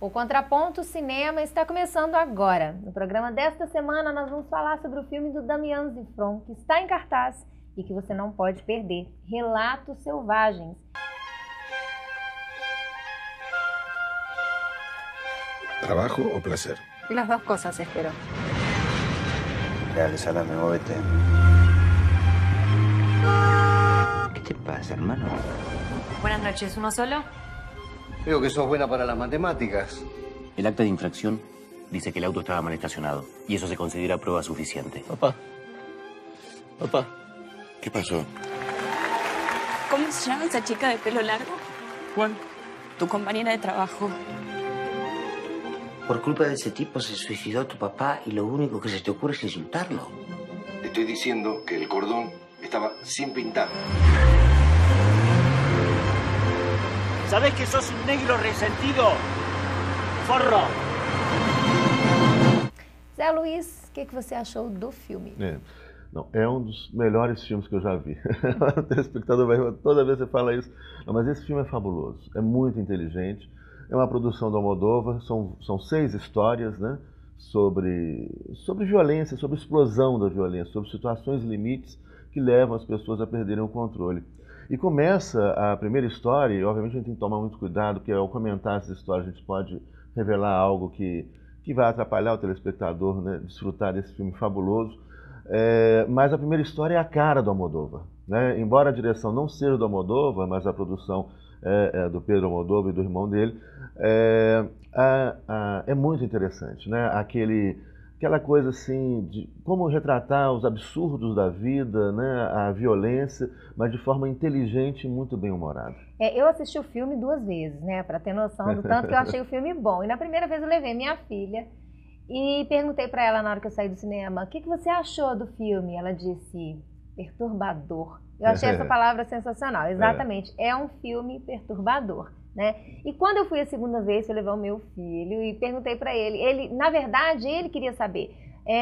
O Contraponto Cinema está começando agora. No programa desta semana nós vamos falar sobre o filme do Damián Zifrón, que está em cartaz e que você não pode perder. Relatos Selvagens. ¿Trabajo o placer? Las dos cosas, espero. Dale, salame, móvete. ¿Qué te pasa, hermano? Buenas noches, ¿uno solo? Veo que sos buena para las matemáticas. El acta de infracción dice que el auto estaba mal estacionado y eso se considera prueba suficiente. Papá. ¿Qué pasó? ¿Cómo se llama esa chica de pelo largo? ¿Cuál? Tu compañera de trabajo. Por culpa de ese tipo se suicidó tu papá y lo único que se te ocurre es insultarlo. Te estoy diciendo que el cordón estaba sin pintar. ¿Sabés que sos un negro resentido? Forro! Zé Luiz, o que você achou do filme? Não, é um dos melhores filmes que eu já vi. O telespectador vai toda vez que você fala isso. Não, mas esse filme é fabuloso, é muito inteligente. É uma produção do Almodóvar, são 6 histórias, né, sobre violência, sobre explosão da violência, sobre situações limites que levam as pessoas a perderem o controle. E começa a primeira história, e obviamente a gente tem que tomar muito cuidado, porque ao comentar essa história a gente pode revelar algo que vai atrapalhar o telespectador, né, desfrutar desse filme fabuloso. Mas a primeira história é a cara do Almodóvar, né? Embora a direção não seja do Almodóvar, mas a produção é do Pedro Almodóvar e do irmão dele, é muito interessante, né? Aquela coisa assim de como retratar os absurdos da vida, né? A violência, mas de forma inteligente e muito bem humorada. Eu assisti o filme 2 vezes, né, para ter noção do tanto que eu achei o filme bom. E na primeira vez eu levei minha filha e perguntei para ela na hora que eu saí do cinema, o que você achou do filme? Ela disse, perturbador. Eu achei essa palavra sensacional, exatamente. É um filme perturbador, né? E quando eu fui a segunda vez, eu levei o meu filho e perguntei para ele, na verdade, ele queria saber,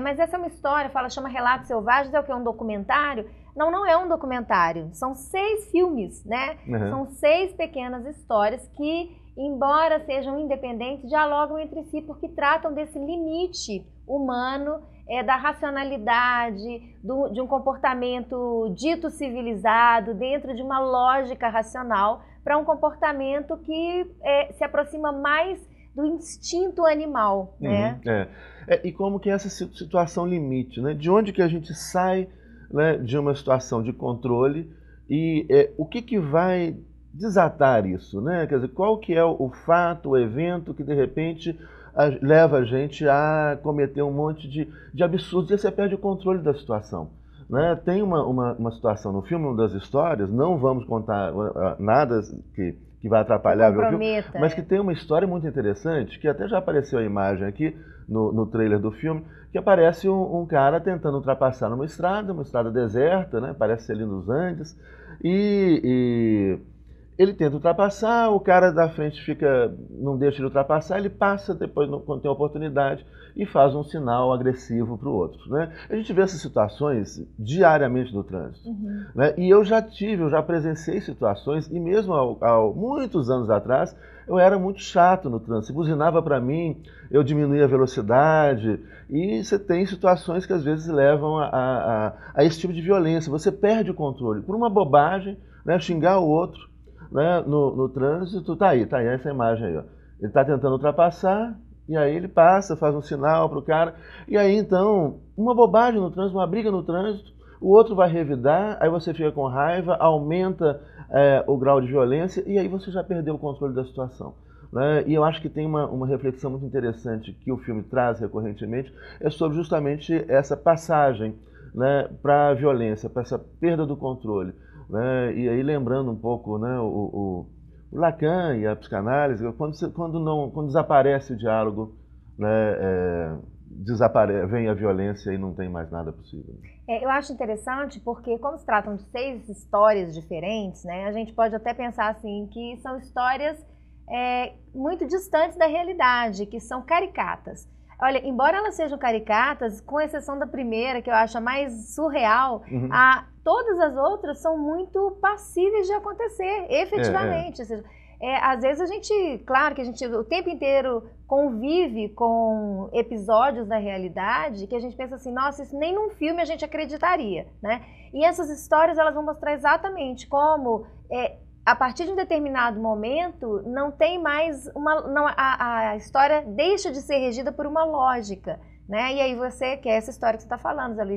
mas essa é uma história, chama Relatos Selvagens, é o que? É um documentário? Não, não é um documentário, são 6 filmes, né? São 6 pequenas histórias que, embora sejam independentes, dialogam entre si porque tratam desse limite humano, da racionalidade, de um comportamento dito civilizado, dentro de uma lógica racional, para um comportamento que se aproxima mais do instinto animal, né? E como que é essa situação limite, né? De onde que a gente sai, né, de uma situação de controle e o que vai desatar isso, né? Quer dizer, qual que é o fato, o evento que de repente leva a gente a cometer um monte de absurdos e você perde o controle da situação, né? Tem uma situação no filme, uma das histórias, não vamos contar nada que vai atrapalhar o filme, mas que tem uma história muito interessante, que até já apareceu a imagem aqui no trailer do filme, que aparece um cara tentando ultrapassar numa estrada deserta, né? Parece ali nos Andes, e ele tenta ultrapassar, o cara da frente não deixa ele ultrapassar, ele passa depois, quando tem a oportunidade, e faz um sinal agressivo para o outro, né? A gente vê essas situações diariamente no trânsito, né? E eu já presenciei situações, e mesmo há muitos anos atrás, eu era muito chato no trânsito. Se buzinava para mim, eu diminuía a velocidade, e você tem situações que às vezes levam a esse tipo de violência. Você perde o controle por uma bobagem, né? Xingar o outro, né, no trânsito, tá aí essa imagem aí, ó. Ele está tentando ultrapassar, e aí ele passa, faz um sinal para o cara, e aí então, uma bobagem no trânsito, uma briga no trânsito, o outro vai revidar, aí você fica com raiva, aumenta o grau de violência, e aí você já perdeu o controle da situação, né? E eu acho que tem uma reflexão muito interessante que o filme traz recorrentemente, é sobre justamente essa passagem, né, para a violência, para essa perda do controle. Né? E aí lembrando um pouco, né, o Lacan e a psicanálise, quando desaparece o diálogo, né, vem a violência e não tem mais nada possível. Eu acho interessante porque, como se tratam de 6 histórias diferentes, né, a gente pode até pensar assim que são histórias muito distantes da realidade, que são caricatas. Olha, embora elas sejam caricatas, com exceção da primeira, que eu acho a mais surreal, todas as outras são muito passíveis de acontecer, efetivamente. Ou seja, Às vezes a gente, claro que a gente o tempo inteiro convive com episódios da realidade que a gente pensa assim, nossa, isso nem num filme a gente acreditaria, né? E essas histórias, elas vão mostrar exatamente como, a partir de um determinado momento, não tem mais a história deixa de ser regida por uma lógica, né? E aí que é essa história que você está falando, ali,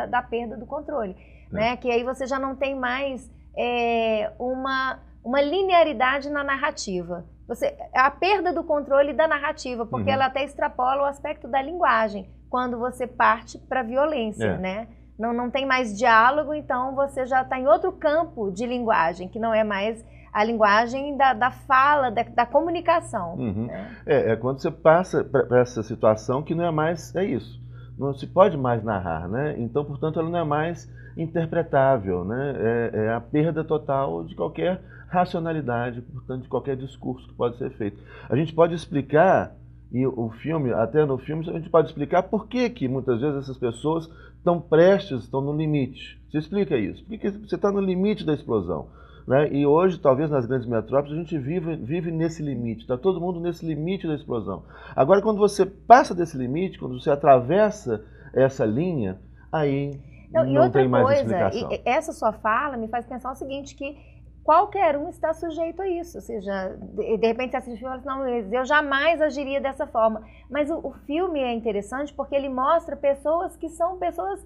da perda do controle, né? Que aí você já não tem mais uma linearidade na narrativa. A perda do controle da narrativa, porque ela até extrapola o aspecto da linguagem, quando você parte para a violência, né? Não tem mais diálogo, então você já está em outro campo de linguagem, que não é mais a linguagem da fala, da comunicação. Né? É quando você passa para essa situação que não é mais, isso, não se pode mais narrar, né? Então, portanto, ela não é mais interpretável, né? É a perda total de qualquer racionalidade, portanto, de qualquer discurso que pode ser feito. A gente pode explicar, e o filme, até no filme, a gente pode explicar por que muitas vezes essas pessoas estão no limite. Você explica isso. Por que você está no limite da explosão? Né? E hoje, talvez nas grandes metrópoles, a gente vive nesse limite. Está todo mundo nesse limite da explosão. Agora, quando você passa desse limite, quando você atravessa essa linha, aí não tem mais explicação. E essa sua fala me faz pensar o seguinte, que qualquer um está sujeito a isso, ou seja, de repente você assiste o filme e fala assim, não, eu jamais agiria dessa forma. Mas o filme é interessante porque ele mostra pessoas que são pessoas,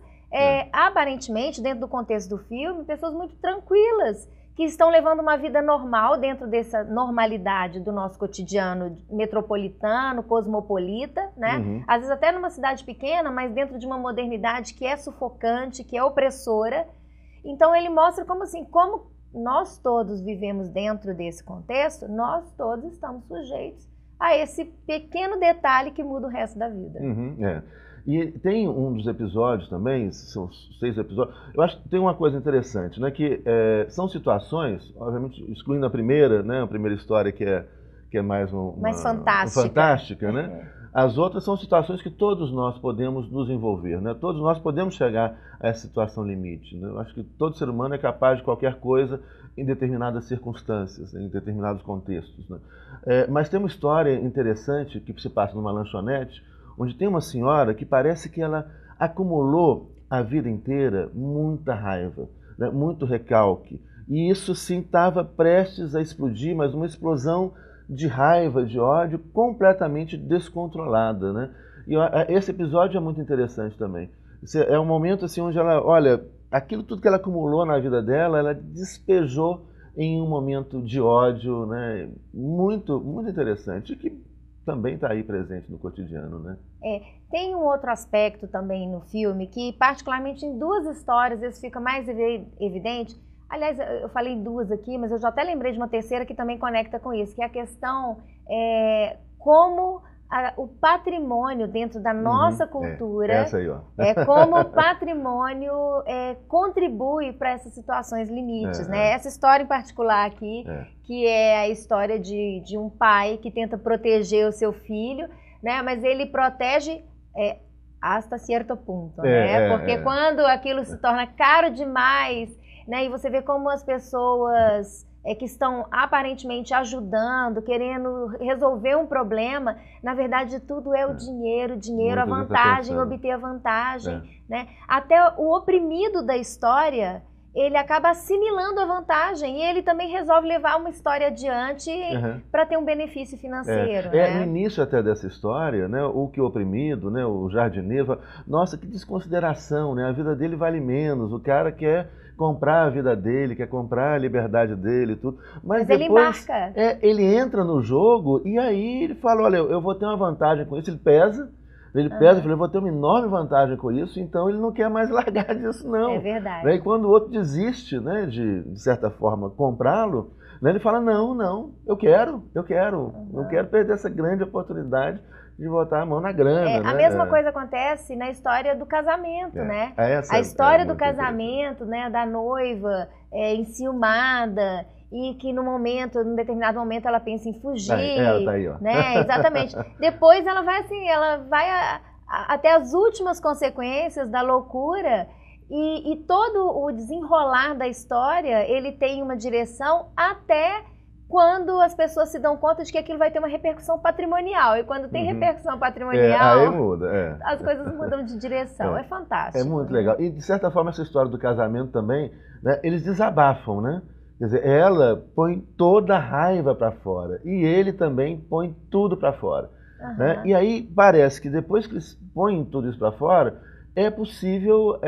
aparentemente, dentro do contexto do filme, pessoas muito tranquilas, que estão levando uma vida normal dentro dessa normalidade do nosso cotidiano metropolitano, cosmopolita, né? Às vezes até numa cidade pequena, mas dentro de uma modernidade que é sufocante, que é opressora. Então ele mostra como assim, como nós todos vivemos dentro desse contexto, nós todos estamos sujeitos a esse pequeno detalhe que muda o resto da vida. E tem um dos episódios também, são 6 episódios, eu acho que tem uma coisa interessante, né, que são situações, obviamente excluindo a primeira, né, a primeira história que é mais fantástica, né? As outras são situações que todos nós podemos nos envolver, né? Todos nós podemos chegar a essa situação limite, né? Eu acho que todo ser humano é capaz de qualquer coisa em determinadas circunstâncias, em determinados contextos, né? Mas tem uma história interessante que se passa numa lanchonete, onde tem uma senhora que parece que ela acumulou a vida inteira muita raiva, né? Muito recalque. E isso sim estava prestes a explodir, mas uma explosão de raiva, de ódio, completamente descontrolada, né? E esse episódio é muito interessante também. É um momento assim onde ela, olha, aquilo tudo que ela acumulou na vida dela, ela despejou em um momento de ódio, né? Muito, muito interessante, e que também está aí presente no cotidiano, né? Tem um outro aspecto também no filme que, particularmente em 2 histórias, isso fica mais evidente. Aliás, eu falei 2 aqui, mas eu já até lembrei de uma terceira que também conecta com isso, que é a questão como o patrimônio dentro da nossa cultura, essa aí, ó. Como o patrimônio contribui para essas situações limites, né? Essa história em particular aqui, que é a história de um pai que tenta proteger o seu filho, né? Mas ele protege hasta certo ponto, né? Porque quando aquilo se torna caro demais, né? E você vê como as pessoas que estão aparentemente ajudando, querendo resolver um problema, na verdade tudo é o dinheiro, a vantagem, obter a vantagem, né? Até o oprimido da história, ele acaba assimilando a vantagem e ele também resolve levar uma história adiante para ter um benefício financeiro. No início até dessa história, né, o oprimido, né, o jardineiro, fala, nossa, que desconsideração, né, a vida dele vale menos, o cara quer comprar a vida dele, quer comprar a liberdade dele e tudo. Mas depois, ele embarca. Ele entra no jogo e aí ele fala, olha, eu vou ter uma vantagem com isso, ele pesa, eu vou ter uma enorme vantagem com isso, então ele não quer mais largar disso, não. É verdade. E quando o outro desiste, né, de certa forma, comprá-lo, né, ele fala, não, eu quero, não quero perder essa grande oportunidade de botar a mão na grana. A mesma coisa acontece na história do casamento, né? A história do casamento, né, da noiva enciumada, e que num determinado momento ela pensa em fugir, tá aí, ó. Né? Exatamente. Depois ela vai até as últimas consequências da loucura, e todo o desenrolar da história, ele tem uma direção até quando as pessoas se dão conta de que aquilo vai ter uma repercussão patrimonial. E quando tem repercussão patrimonial, aí muda, as coisas mudam de direção. É fantástico. É muito legal. E, de certa forma, essa história do casamento também, né, eles desabafam, né? Quer dizer, ela põe toda a raiva para fora e ele também põe tudo para fora. Né? E aí parece que depois que eles põem tudo isso para fora, é possível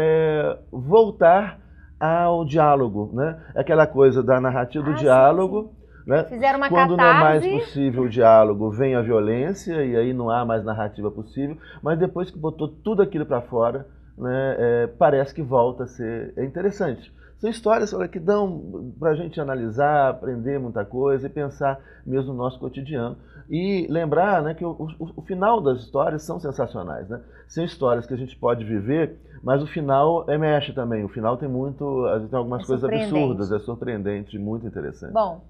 voltar ao diálogo, né? Aquela coisa da narrativa do diálogo. Sim. Né? Fizeram uma Quando catarse. não é mais possível o diálogo, vem a violência e aí não há mais narrativa possível. Mas depois que botou tudo aquilo para fora, né, parece que volta a ser interessante. São histórias que dão para a gente analisar, aprender muita coisa e pensar mesmo no nosso cotidiano. E lembrar, né, que o final das histórias são sensacionais. Né? São histórias que a gente pode viver, mas o final mexe também. O final tem tem algumas coisas absurdas, é surpreendente, muito interessante. Bom,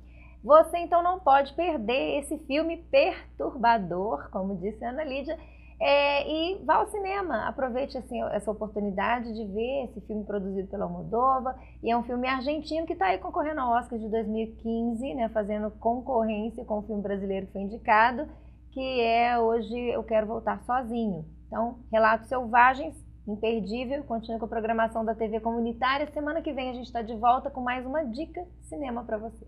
você então não pode perder esse filme perturbador, como disse a Ana Lídia. E vá ao cinema, aproveite assim, essa oportunidade de ver esse filme produzido pela Almodóvar, e é um filme argentino que está aí concorrendo ao Oscar de 2015, né, fazendo concorrência com o filme brasileiro que foi indicado, que é Hoje Eu Quero Voltar Sozinho. Então, Relatos Selvagens, imperdível, continua com a programação da TV comunitária. Semana que vem a gente está de volta com mais uma dica de cinema para você.